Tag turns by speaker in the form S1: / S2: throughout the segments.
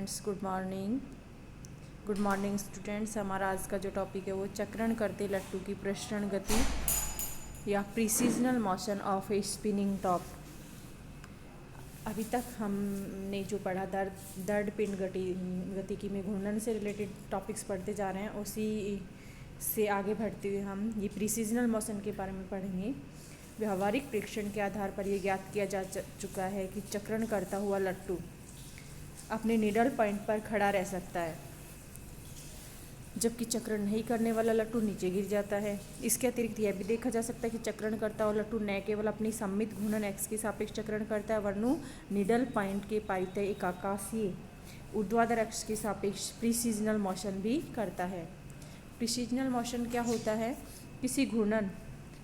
S1: Students, good morning students. हमारा आज का जो टॉपिक है वो चक्रण करते लट्टू की प्रसरण गति या precessional motion of a spinning top. अभी तक हमने जो पढ़ा दर्द पिंड गतिकी में घूर्णन से रिलेटेड टॉपिक्स पढ़ते जा रहे हैं, उसी से आगे बढ़ते हुए हम ये प्रिसीजनल मोशन के बारे में पढ़ेंगे। व्यावहारिक परीक्षण के आधार पर यह ज्ञात किया जा चुका है कि चक्रण करता हुआ लट्टू अपने निडल पॉइंट पर खड़ा रह सकता है, जबकि चक्रण नहीं करने वाला लट्टू नीचे गिर जाता है। इसके अतिरिक्त यह भी देखा जा सकता है कि चक्रण करता हुआ लट्टू न केवल अपनी सममित घूर्णन एक्स के सापेक्ष चक्रण करता है, वरनु निडल पॉइंट के पारितः एक आकाशीय ऊर्ध्वाधर अक्ष के सापेक्ष प्रिसीजनल मोशन भी करता है। प्रिसीजनल मोशन क्या होता है? किसी घूर्णन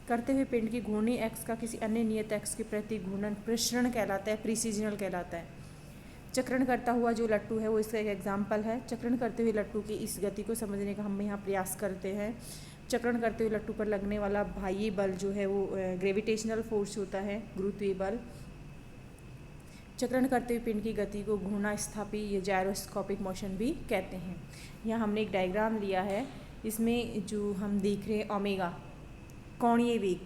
S1: करते हुए पिंड की घूर्णी एक्स का किसी अन्य नियत एक्स के प्रति घूर्णन प्रसरण कहलाता है, प्रिसीजनल कहलाता है। चक्रण करता हुआ जो लट्टू है वो इसका एक एग्जाम्पल है। चक्रण करते हुए लट्टू की इस गति को समझने का हम यहाँ प्रयास करते हैं। चक्रण करते हुए लट्टू पर लगने वाला बाह्य बल जो है वो ग्रेविटेशनल फोर्स होता है, गुरुत्वीय बल। चक्रण करते हुए पिंड की गति को घूर्णा स्थापी या जायरोस्कोपिक मोशन भी कहते हैं। यहाँ हमने एक डायग्राम लिया है, इसमें जो हम देख रहे हैं ओमेगा कोणीय वेग,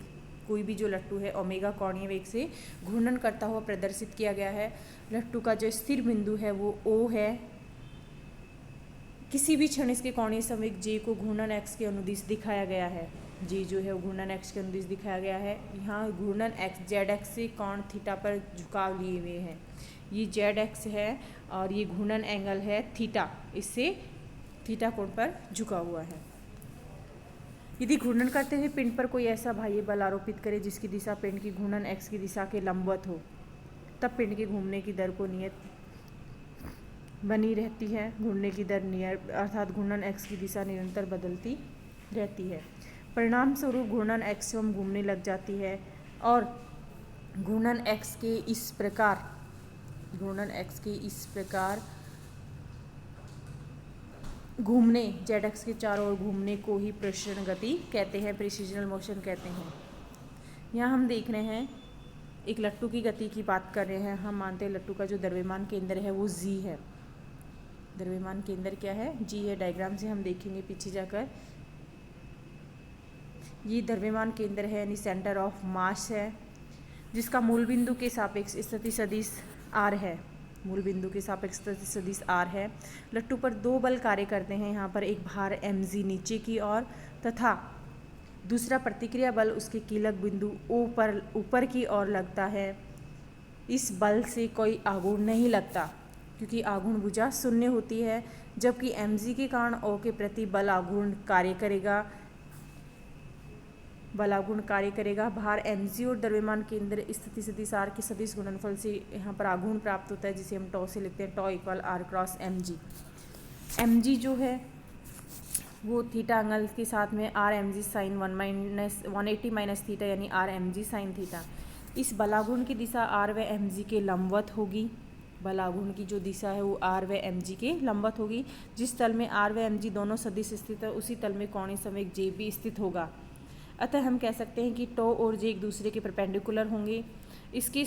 S1: कोई भी जो लट्टू है ओमेगा कोणीय वेग से घूर्णन करता हुआ प्रदर्शित किया गया है। लट्टू का जो स्थिर बिंदु है वो O है। किसी भी क्षण इसके कोणीय संवेग J को घूर्णन x के अनुदिश दिखाया गया है। J जो है वो घूर्णन x के अनुदिश दिखाया गया है। यहाँ घूर्णन x z से कोण थीटा पर झुकाव लिए हुए हैं। ये z है और ये घूर्णन एंगल है थीटा, इससे थीटा कोण पर झुका हुआ है। यदि घूर्णन करते हुए पिंड पर कोई ऐसा बाह्य बल आरोपित करे जिसकी दिशा पिंड की घूर्णन x की दिशा के लंबवत हो, तब पिंड के घूमने की दर को नियत बनी रहती है। घूमने की दर अर्थात घूर्णन x की दिशा निरंतर बदलती रहती है। परिणाम स्वरूप घूर्णन x स्वयं घूमने लग जाती है और घूर्णन x के इस प्रकार घूमने जेड के चारों ओर घूमने को ही प्रसरण गति कहते हैं, प्रिसीजनल मोशन कहते हैं। यहाँ हम देख रहे हैं एक लट्टू की गति की बात कर रहे हैं। हम मानते हैं लट्टू का जो द्रव्यमान केंद्र है वो G है। द्रव्यमान केंद्र क्या है? G है। डायग्राम से हम देखेंगे पीछे जाकर। ये द्रव्यमान केंद्र है, यानी सेंटर ऑफ मास है, जिसका मूल बिंदु के सापेक्ष स्थिति सदिश R है। मूल बिंदु के सापेक्ष स्थिति सदिश R है। लट्टू पर दो बल कार्य करते हैं। यहाँ पर एक भार mg नीचे की ओर तथा दूसरा प्रतिक्रिया बल उसके कीलक बिंदु O पर ऊपर की ओर लगता है। इस बल से कोई आघूर्ण नहीं लगता क्योंकि आघूर्ण भुजा शून्य होती है, जबकि mg के कारण O के प्रति बल आघूर्ण कार्य करेगा। भार mg और द्रव्यमान केंद्र स्थिति सदिश R के सदिश गुणनफल से यहाँ पर आघूर्ण प्राप्त होता है, जिसे हम टॉ से लिखते हैं, tau equal R cross mg। mg जो है वो थीटा एंगल के साथ में R mg sine 180 minus theta, यानी R mg साइन थीटा। इस बलाघूर्ण की दिशा R व mg के लंबवत होगी। बलाघूर्ण की जो दिशा है वो R व mg के लंबवत होगी। जिस तल में R व mg दोनों सदिश स्थित है, उसी तल में कोणीय संवेग J भी स्थित होगा। अतः हम कह सकते हैं कि टो और जे एक दूसरे के परपेंडिकुलर होंगे। इसके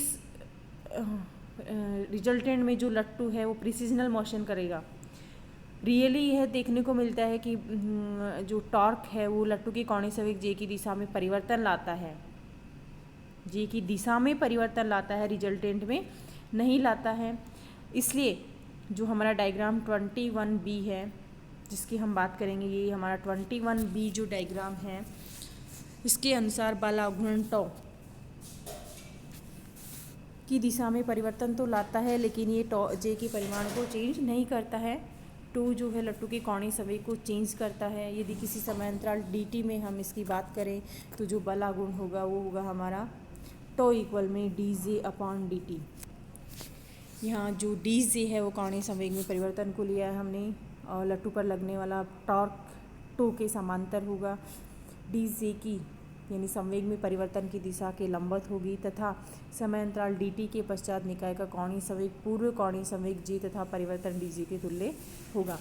S1: रिजल्टेंट में जो लट्टू है वो प्रिसीजनल मोशन करेगा। रियली यह देखने को मिलता है कि जो टॉर्क है वो लट्टू की कोणीय संवेग जे की दिशा में परिवर्तन लाता है। जे की दिशा में परिवर्तन लाता है, रिजल्टेंट में नहीं लाता है। इसलिए जो हमारा डायग्राम 21B है जिसकी हम बात करेंगे, ये हमारा 21B जो डायग्राम है, इसके अनुसार बलाघूर्ण टॉ की दिशा में परिवर्तन तो लाता है, लेकिन ये टॉ जे के परिमाण को चेंज नहीं करता है। टो जो है लट्टू के कोणीय संवेग को चेंज करता है। यदि किसी समय अंतराल dt में हम इसकी बात करें तो जो बलाघूर्ण होगा वो होगा हमारा टॉ इक्वल में dj अपॉन dt। यहाँ जो dj है वो कोणीय संवेग में परिवर्तन को लिया है हमने, और लट्टू पर लगने वाला टॉर्क टो के समांतर होगा। dj की यानी संवेग में परिवर्तन की दिशा के लंबवत होगी तथा समय अंतराल dt के पश्चात निकाय का कोणीय संवेग पूर्व कोणीय संवेग j तथा परिवर्तन dj के तुल्य होगा।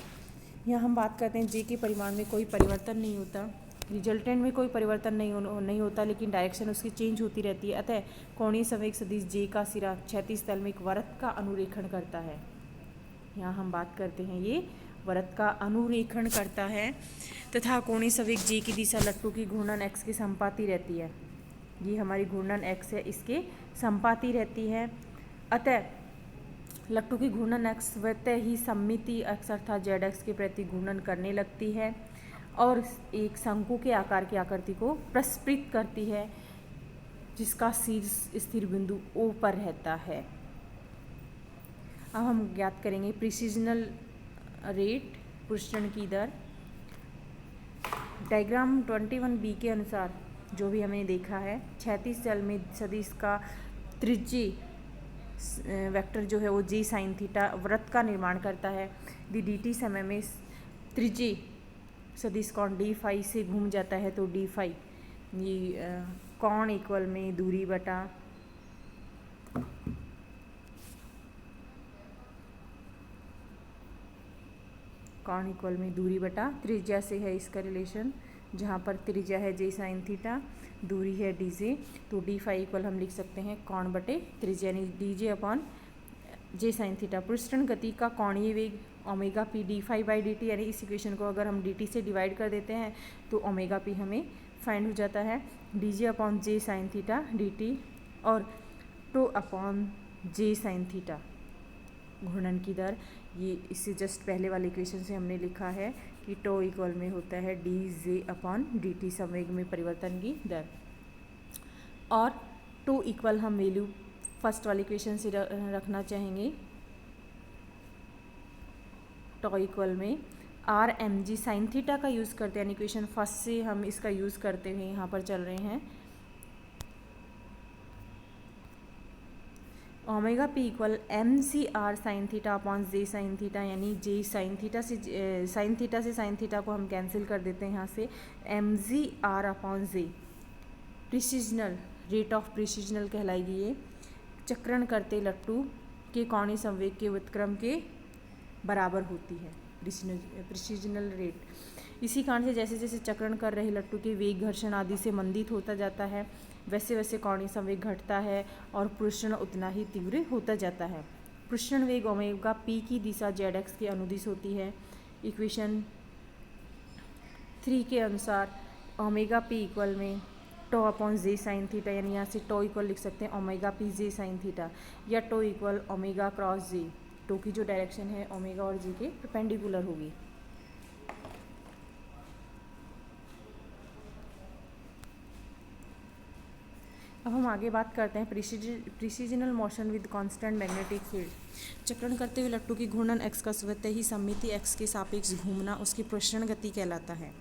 S1: यहाँ हम बात करते हैं j के परिमाण में कोई परिवर्तन नहीं होता, रिजल्टेंट में कोई परिवर्तन नहीं होता, लेकिन डायरेक्शन उसकी चेंज होती रहती है। अतः कोणीय संवेग सदिश j का सिरा क्षैतिज तल में एक वृत्त का अनुरेखण करता है। यहाँ हम बात करते हैं ये वृत्त का अनुरेखण करता है तथा कोणीय संवेग जे की दिशा लट्टू की घूर्णन एक्स के संपाती रहती है। ये हमारी घूर्णन एक्स है, इसके संपाती रहती है। अतः लट्टू की घूर्णन एक्स स्वतः ही सममिति एक्स अर्थात जेड एक्स के प्रति घूर्णन करने लगती है और एक शंकु के आकार की आकृति को प्रस्फुटित करती है जिसका शीर्ष स्थिर बिंदु O पर रहता है। अब हम ज्ञात करेंगे प्रिसिजनल रेट, पुष्टन की दर। डायग्राम 21B के अनुसार जो भी हमें देखा है, क्षैतिज तल में सदिश का त्रिज्यीय वेक्टर जो है वो जी साइन थीटा वृत्त का निर्माण करता है। यदि dt समय में त्रिज्यीय सदिश कोण डी फाई से घूम जाता है तो डी फाई ये कोण इक्वल में दूरी बटा कोण इक्वल में दूरी बटा त्रिज्या से है इसका रिलेशन, जहाँ पर त्रिज्या है जे साइन थीटा, दूरी है डी जे, तो डी फाई इक्वल हम लिख सकते हैं कोण बटे त्रिज्या यानी D J upon J sine theta. पृष्ठन गति का कोणीय वेग omega P D phi by D T, यानी इस इक्वेशन को अगर हम डी टी से डिवाइड कर देते हैं तो ओमेगा पी हमें फाइंड हो जाता है। D J upon J sine theta D T और tau upon J sine theta घूर्णन की दर, ये इससे जस्ट पहले वाले इक्वेशन से हमने लिखा है कि टो इक्वल में होता है D J upon D T संवेग में परिवर्तन की दर, और टो इक्वल हम वैल्यू फर्स्ट वाले इक्वेशन से रखना चाहेंगे। टो इक्वल में R M G sine theta का यूज़ करते हैं, इक्वेशन फर्स्ट से हम इसका यूज़ करते हुए यहाँ पर चल रहे हैं। Omega P equal M C R sine theta upon J sine theta, यानी जे साइन थीटा से साइन थीटा को हम कैंसिल कर देते हैं यहाँ से। M G R upon J precessional rate of precessional कहलाएगी ये। चक्रण करते लट्टू के कोणीय संवेग के व्युत्क्रम के बराबर होती है प्रिसिजनल रेट। इसी कारण से जैसे जैसे चक्रण कर रहे लट्टू के वेग घर्षण आदि से मंदित होता जाता है, वैसे वैसे कोणीय संवेग घटता है और पृष्ठन उतना ही तीव्र होता जाता है। पृष्ठन वेग ओमेगा पी की दिशा जेड एक्स के अनुदिश होती है। इक्वेशन 3 के अनुसार ओमेगा पी इक्वल में tau upon J sine theta, यानी यहाँ से टो इक्वल लिख सकते हैं omega P J sine theta, या tau equal omega cross J. Tau की जो डायरेक्शन है ओमेगा और जे के परपेंडिकुलर होगी। अब हम आगे बात करते हैं precessional motion with constant magnetic field. चक्रण करते हुए लट्टू की घूर्णन एक्स का स्वतः ही सममिति एक्स के सापेक्ष घूमना उसकी पृष्ठन गति कहलाता है।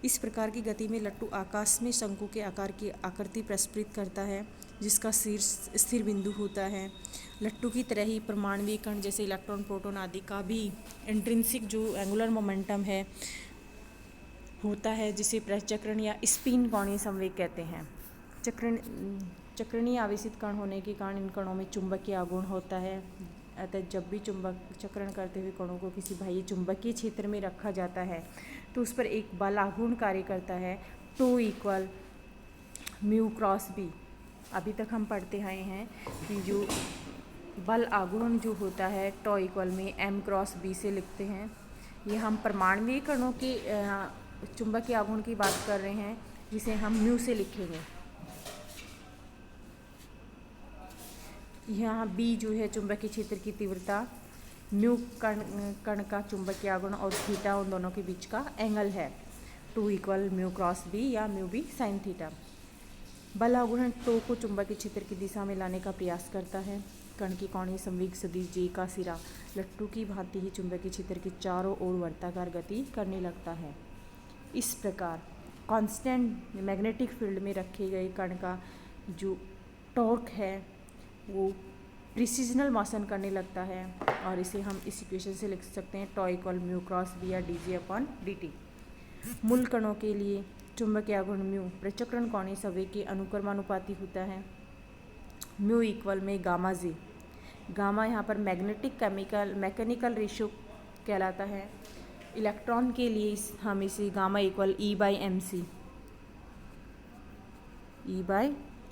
S1: इस प्रकार की गति में लट्टू आकाश में शंकु के आकार की आकृति प्रस्फुटित करता है जिसका शीर्ष स्थिर बिंदु होता है। लट्टू की तरह ही परमाणु कण जैसे इलेक्ट्रॉन, प्रोटॉन आदि का भी इंट्रिंसिक जो एंगुलर मोमेंटम है होता है, जिसे प्रचक्रण या स्पिन कोणीय संवेग कहते हैं। चक्रणीय आवेशित कण होने के कारण इन कणों में चुंबकीय आघूर्ण होता है। अतः जब भी चक्रण करते हुए कणों को किसी बाह्य चुंबकीय क्षेत्र में रखा जाता है तो उस पर एक बल आघूर्ण कार्य करता है। Tau equal mu cross B. अभी तक हम पढ़ते आए हैं कि जो बल आघूर्ण जो होता है टो इक्वल में एम क्रॉस बी से लिखते हैं। ये हम परमाणुीय कणों के चुंबकीय आघूर्ण की बात कर रहे हैं, जिसे हम म्यू से लिखेंगे। यहाँ बी जो है चुंबकीय क्षेत्र की तीव्रता, म्यू कण का चुंबकीय आघूर्ण और थीटा उन दोनों के बीच का एंगल है। Tau equal mu cross B या म्यू बी साइन थीटा। बल आघूर्ण टो को चुंबकीय क्षेत्र की दिशा में लाने का प्रयास करता है। कण की कोणीय संवेग सदिश जे का सिरा लट्टू की भांति ही चुंबकीय क्षेत्र के चारों ओर वर्ताकार गति करने लगता है। इस प्रकार कांस्टेंट मैग्नेटिक फील्ड में रखे गए कण का जो टॉर्क है वो प्रिसिजनल मोशन करने लगता है, और इसे हम इस इक्वेशन से लिख सकते हैं tau equal mu cross B या D J upon D T. मूल कणों के लिए चुंबकीय आघूर्ण म्यू प्रचक्रण कोणीय संवेग के अनुक्रमानुपाती होता है। म्यू इक्वल में गामा जे। गामा यहाँ पर मैकेनिकल रेशियो कहलाता है। इलेक्ट्रॉन के लिए हम इसे gamma equal E by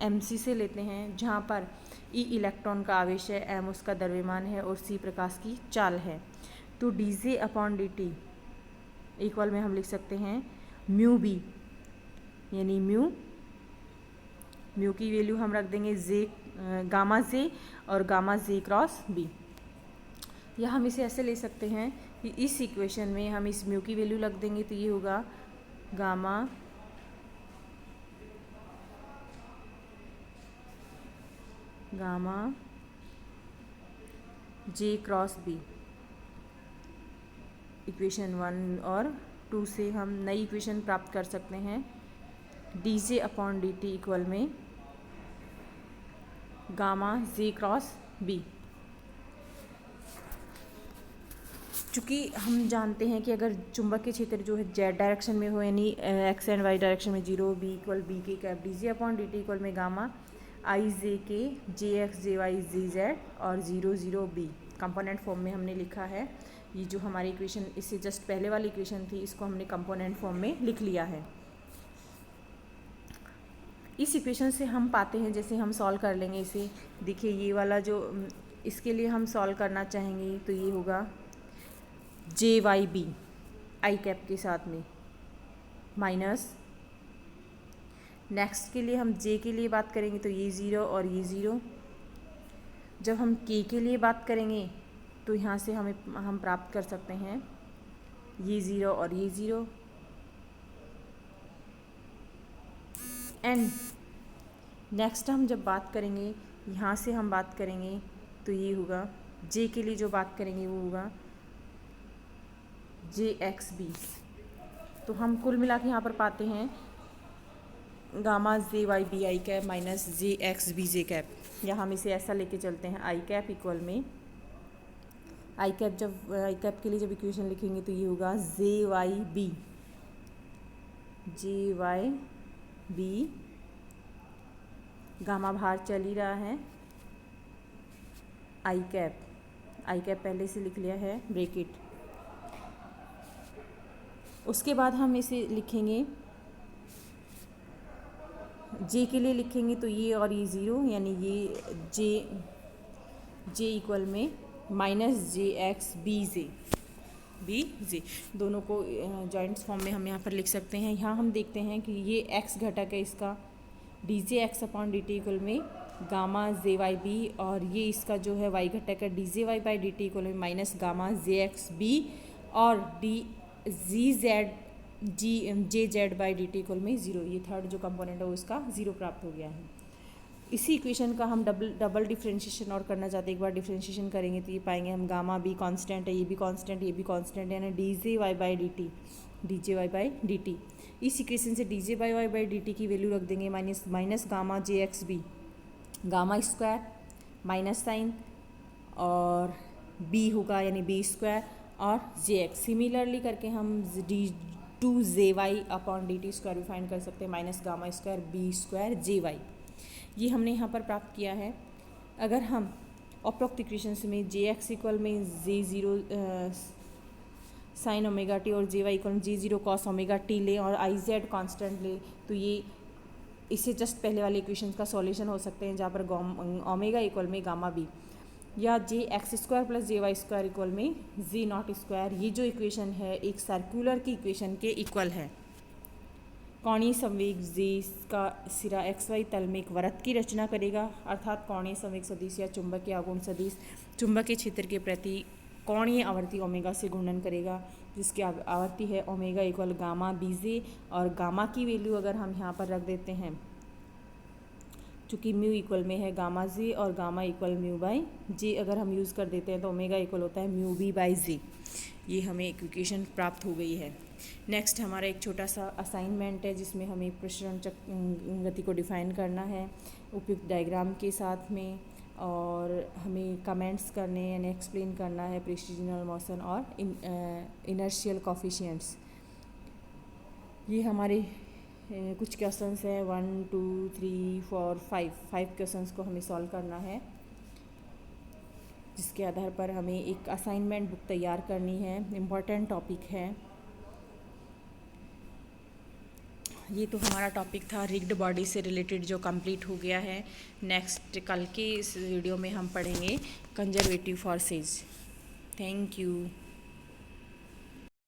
S1: M C से लेते हैं, जहाँ पर ई इलेक्ट्रॉन का आवेश है, एम उसका द्रव्यमान है और सी प्रकाश की चाल है। तो D J upon D T equal में हम लिख सकते हैं म्यू बी, यानी म्यू की वैल्यू हम रख देंगे जे गामा जे और गामा जे क्रॉस बी। या हम इसे ऐसे ले सकते हैं कि इस इक्वेशन में हम इस म्यू की वैल्यू रख देंगे तो ये होगा गामा जे क्रॉस बी। इक्वेशन 1 और 2 से हम नई इक्वेशन प्राप्त कर सकते हैं D J upon D T equal में गामा जे क्रॉस बी। चूँकि हम जानते हैं कि अगर चुंबकीय क्षेत्र जो है जेड डायरेक्शन में हो, यानी एक्स एंड वाई डायरेक्शन में 0 बी इक्वल बी के cap D J upon D T equal में गामा आई जे के जे एक्स जे वाई जी जेड और 0 0 बी कंपोनेंट फॉर्म में हमने लिखा है। ये जो हमारी इक्वेशन इससे जस्ट पहले वाली इक्वेशन थी, इसको हमने कंपोनेंट फॉर्म में लिख लिया है। इस इक्वेशन से हम पाते हैं, जैसे हम सॉल्व कर लेंगे इसे, देखिए ये वाला जो इसके लिए हम सॉल्व करना चाहेंगे तो ये होगा जे वाई बी आई कैप के साथ में माइनस, नेक्स्ट के लिए हम जे के लिए बात करेंगे तो ये 0 और ये 0। जब हम के लिए बात करेंगे तो यहाँ से हम प्राप्त कर सकते हैं ये 0 और ये 0। एंड नेक्स्ट हम जब बात करेंगे, यहाँ से हम बात करेंगे तो ये होगा जे के लिए जो बात करेंगे वो होगा जे एक्स बी। तो हम कुल मिला के यहाँ पर पाते हैं gamma J Y B I cap minus J X B J cap. या हम इसे ऐसा लेके चलते हैं आई कैप इक्वल में आई कैप, जब आई कैप के लिए जब इक्वेशन लिखेंगे तो ये होगा जे वाई बी गामा बाहर चल ही रहा है, आई कैप पहले से लिख लिया है ब्रैकेट। उसके बाद हम इसे लिखेंगे जे के लिए लिखेंगे तो ये और ये 0, यानी ये जे इक्वल में माइनस जे एक्स बी जे दोनों को जॉइंट्स फॉर्म में हम यहाँ पर लिख सकते हैं। यहाँ हम देखते हैं कि ये एक्स घटक है इसका D J X upon D T equal में गामा जे वाई बी, और ये इसका जो है वाई घटक है D J Y by D T equal में minus gamma J X B और D G Z J Z by D T equal में 0। ये थर्ड जो कंपोनेंट है वो इसका 0 प्राप्त हो गया है। इसी इक्वेशन का हम डबल डिफ्रेंशिएशन और करना चाहते हैं। एक बार डिफ्रेंशिएशन करेंगे तो ये पाएंगे हम गामा बी कांस्टेंट है, ये भी कांस्टेंट, ये भी कांस्टेंट है, यानी D J Y by D T. इस इक्वेशन से D J Y by D T की वैल्यू रख देंगे minus gamma J X B, gamma square minus sine और बी होगा यानी बी स्क्वायर और जे एक्स। सिमिलरली करके हम D two J Y upon D T square भी फाइंड कर सकते हैं minus gamma square B square J Y. ये हमने यहाँ पर प्राप्त किया है। अगर हम उपरोक्त इक्वेशंस में जे एक्स इक्वल में जे 0 साइन ओमेगा टी और जे वाई इक्वल जे 0 कॉस ओमेगा टी लें और आई जेड कॉन्स्टेंट ले तो ये इससे जस्ट पहले वाले इक्वेशंस का सॉल्यूशन हो सकते हैं, जहाँ पर ओमेगा इक्वल में गामा बी, या जे एक्स स्क्वायर प्लस जे वाई स्क्वायर इक्वल में जी नॉट स्क्वायर। ये जो इक्वेशन है एक सर्कुलर की इक्वेशन के इक्वल है। कोणीय संवेग जे का सिरा एक्स वाई तल में एक वृत्त की रचना करेगा, अर्थात कोणीय संवेग सदिश या चुंबकीय आघूर्ण सदिश चुंबकीय क्षेत्र के प्रति कोणीय आवर्ती ओमेगा से घूर्णन करेगा, जिसकी आवर्ती है omega equal gamma B J. और गामा की वैल्यू अगर हम यहाँ पर रख देते हैं, चूँकि म्यू इक्वल में है गामा जे और गामा इक्वल म्यू बाई जे, अगर हम यूज़ कर देते हैं तो ओमेगा इक्वल होता है म्यू बी बाई जे। ये हमें इक्वेशन प्राप्त हो गई है। नेक्स्ट हमारा एक छोटा सा असाइनमेंट है जिसमें हमें प्रसरण गति को डिफाइन करना है उपयुक्त डायग्राम के साथ में, और हमें कमेंट्स करने यानी एक्सप्लेन करना है प्रेसिजनल मोशन और इनर्शियल कोफिशिएंट्स। ये हमारे कुछ क्वेश्चंस हैं 1 2 3 4 5 क्वेश्चंस को हमें सॉल्व करना है, जिसके आधार पर हमें एक असाइनमेंट बुक तैयार करनी है। इम्पॉर्टेंट टॉपिक है ये। तो हमारा टॉपिक था रिग्ड बॉडी से रिलेटेड जो कंप्लीट हो गया है। नेक्स्ट कल के इस वीडियो में हम पढ़ेंगे कंजर्वेटिव फोर्सेस। Thank you.